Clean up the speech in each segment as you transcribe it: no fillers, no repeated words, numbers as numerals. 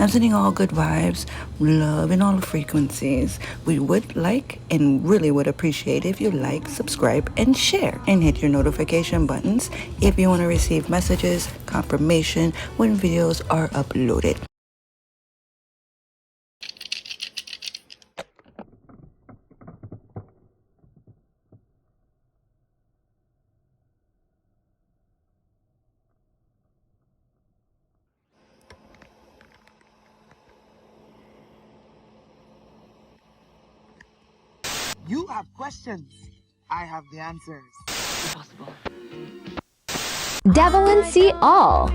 I'm sending all good vibes, love, and all the frequencies. We would like and really would appreciate if you like, subscribe, and share, and hit your notification buttons if you want to receive messages, confirmation when videos are uploaded. You have questions. I have the answers. Possible. Devil and see all.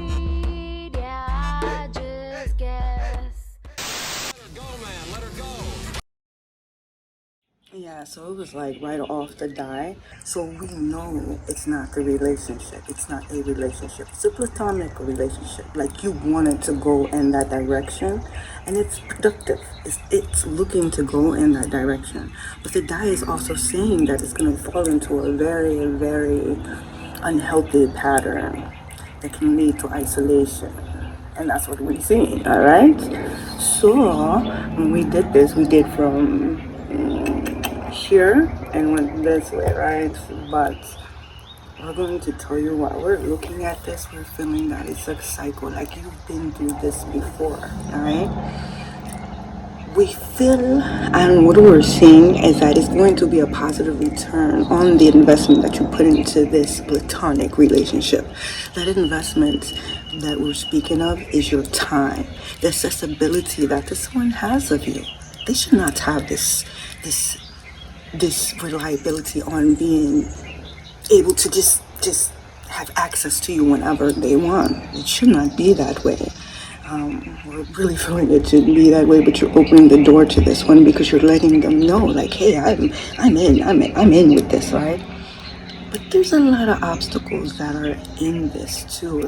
Yeah, so it was like right off the die. So we know it's not the relationship. It's not a relationship. It's a platonic relationship. Like you wanted to go in that direction and it's productive. It's looking to go in that direction. But the die is also saying that it's going to fall into a very, very unhealthy pattern that can lead to isolation. And that's what we're seeing, all right? So when we did this, we did from here and went this way, right? But we're going to tell you what we're looking at this, we're feeling that it's a cycle, like you've been through this before, all right? We feel, and what we're seeing is that it's going to be a positive return on the investment that you put into this platonic relationship. That investment that we're speaking of is your time, the accessibility that this one has of you. They should not have this reliability on being able to just have access to you whenever they want. It should not be that way. We're really feeling it should be that way, but you're opening the door to this one because you're letting them know, like, hey, I'm in with this, right? But there's a lot of obstacles that are in this too.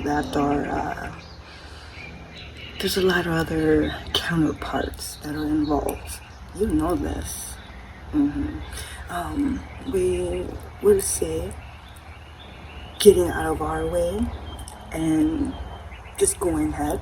There's a lot of other counterparts that are involved. You know this. We will say getting out of our way and just going ahead.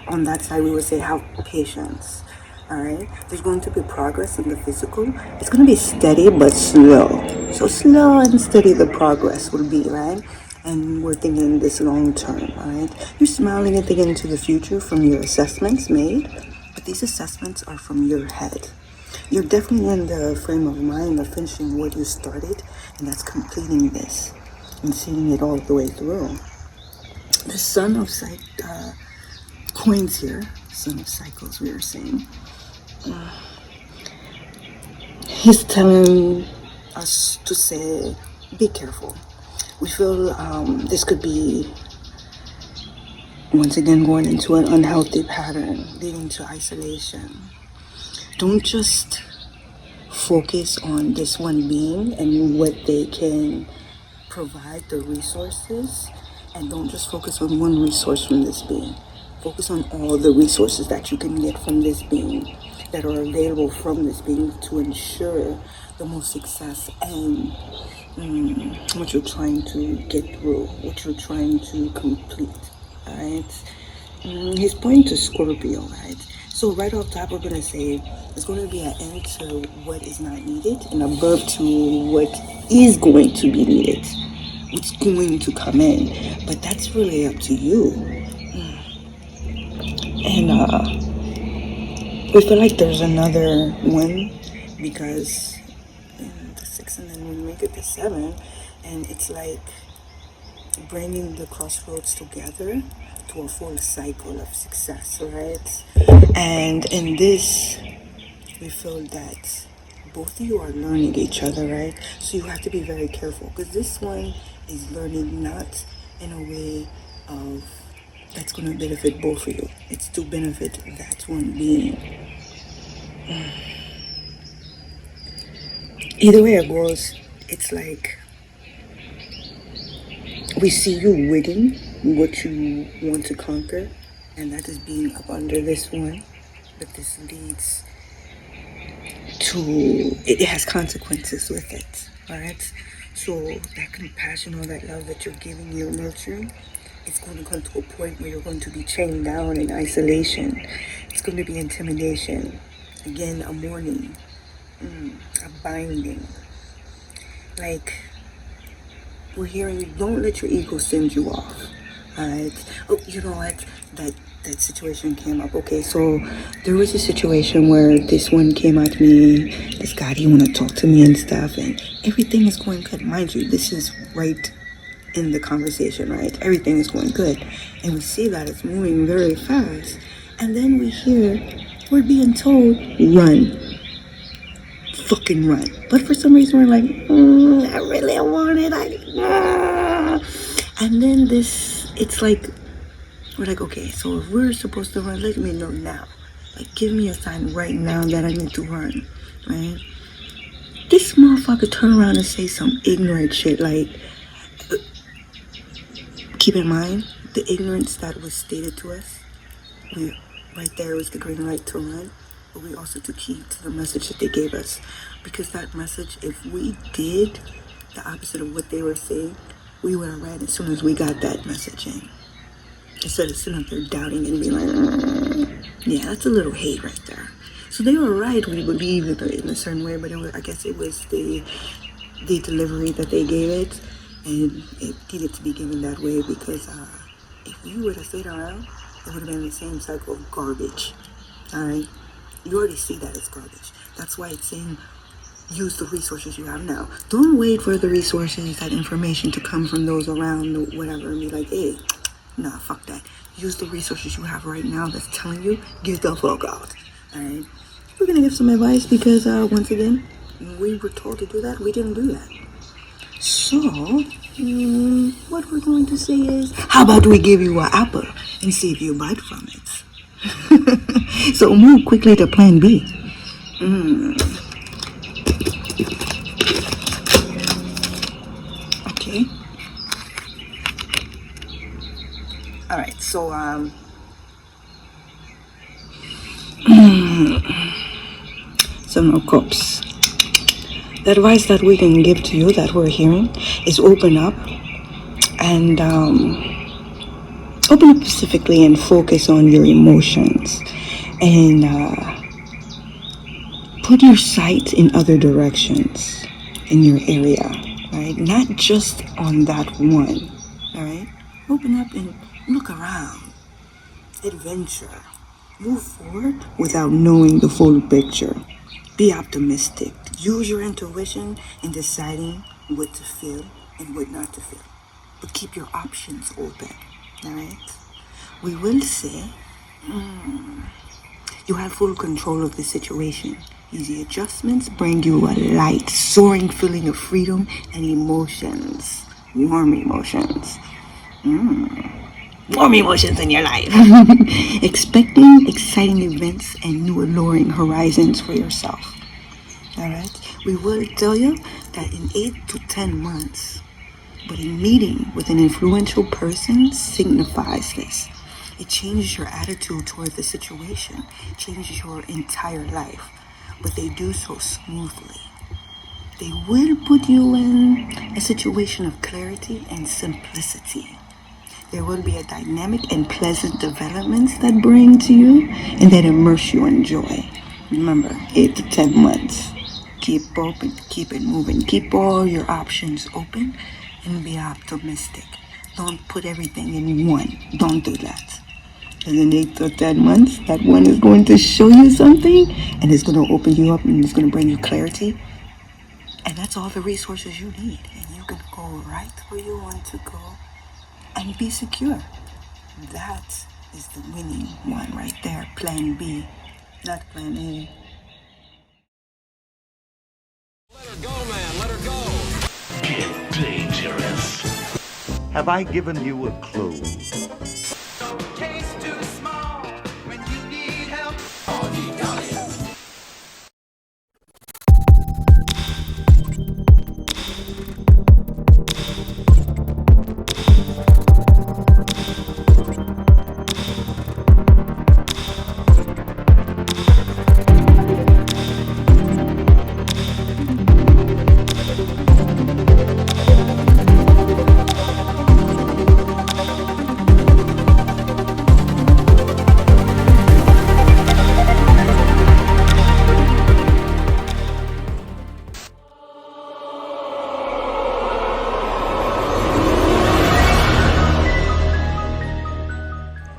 On that side, we would say have patience. All right, there's going to be progress in the physical. It's going to be steady but slow. So slow and steady the progress will be, right? And we're thinking this long term, all right? You're smiling and thinking into the future from your assessments made, but these assessments are from your head. You're definitely in the frame of mind of finishing what you started, and that's completing this and seeing it all the way through. The Son of coins here, Son of Cycles, we were saying. He's telling us to say, be careful. We feel this could be, once again, going into an unhealthy pattern, leading to isolation. Don't just focus on this one being and what they can provide, the resources, and don't just focus on one resource from this being. Focus on all the resources that you can get from this being, that are available from this being to ensure the most success and what you're trying to get through, what you're trying to complete, all right? He's pointing to Scorpio, right? So right off top, we're going to say there's going to be an end to what is not needed and a birth to what is going to be needed, what's going to come in. But that's really up to you. And we feel like there's another one because the 6 and then we make it the 7, and it's like bringing the crossroads together to a full cycle of success, right? And in this, we feel that both of you are learning each other, right? So you have to be very careful because this one is learning not in a way of that's going to benefit both of you. It's to benefit that one being. Either way it goes, it's like we see you winning what you want to conquer, and that is being up under this one. But this leads to, it has consequences with it, all right? So that compassion or that love that you're giving, you're nurturing, It's going to come to a point where you're going to be chained down in isolation. It's going to be intimidation. Again, a mourning, a binding. Like, we're hearing, don't let your ego send you off. Alright? Oh, you know what? That situation came up. Okay, so there was a situation where this one came at me. This guy, he want to talk to me and stuff, and everything is going good. Mind you, this is right in the conversation, right? Everything is going good. And we see that it's moving very fast. And then we hear, we're being told, run. Fucking run. But for some reason, we're like, I really want it. And then it's like, we're like, okay, so if we're supposed to run, let me know now. Like, give me a sign right now that I need to run, right? This motherfucker turn around and say some ignorant shit. Like, keep in mind, the ignorance that was stated to us, right there was the green light to run, but we also took heed to the message that they gave us. Because that message, if we did the opposite of what they were saying, we would have ran as soon as we got that message in. Instead of sitting up there doubting and being like, yeah, that's a little hate right there. So they were right, we believe in a certain way, but I guess it was the delivery that they gave it, and it needed to be given that way, because if we would have stayed around, it would have been the same cycle of garbage. Alright? You already see that it's garbage. That's why it's saying use the resources you have now. Don't wait for the resources, that information to come from those around or whatever and be like, hey, nah, fuck that. Use the resources you have right now that's telling you, get the fuck out. Alright? We're gonna give some advice because, once again, when we were told to do that, we didn't do that. So, what we're going to say is, how about we give you an apple and see if you bite from it? So move quickly to plan B. Okay. Alright, so, some of cups. The advice that we can give to you that we're hearing is open up and open up specifically and focus on your emotions and put your sight in other directions in your area, right? Not just on that one, all right? Open up and look around, adventure, move forward without knowing the full picture. Be optimistic. Use your intuition in deciding what to feel and what not to feel. But keep your options open, alright? We will say, you have full control of the situation. Easy adjustments bring you a light, soaring feeling of freedom and emotions. Warm emotions. Warm emotions in your life. Expecting exciting events and new alluring horizons for yourself. Alright? We will tell you that in 8 to 10 months, but a meeting with an influential person signifies this. It changes your attitude toward the situation, changes your entire life, but they do so smoothly. They will put you in a situation of clarity and simplicity. There will be a dynamic and pleasant developments that bring to you and that immerse you in joy. Remember, 8 to 10 months. Keep open, keep it moving, keep all your options open and be optimistic. Don't put everything in one. Don't do that. And in 8 to 10 months, that one is going to show you something and it's going to open you up and it's going to bring you clarity. And that's all the resources you need. And you can go right where you want to go and be secure. That is the winning one right there. Plan B, not plan A. Let her go, man. Let her go. Get dangerous. Have I given you a clue? Case too small when you need help.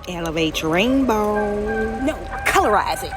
Elevate your rainbow. No, colorize it.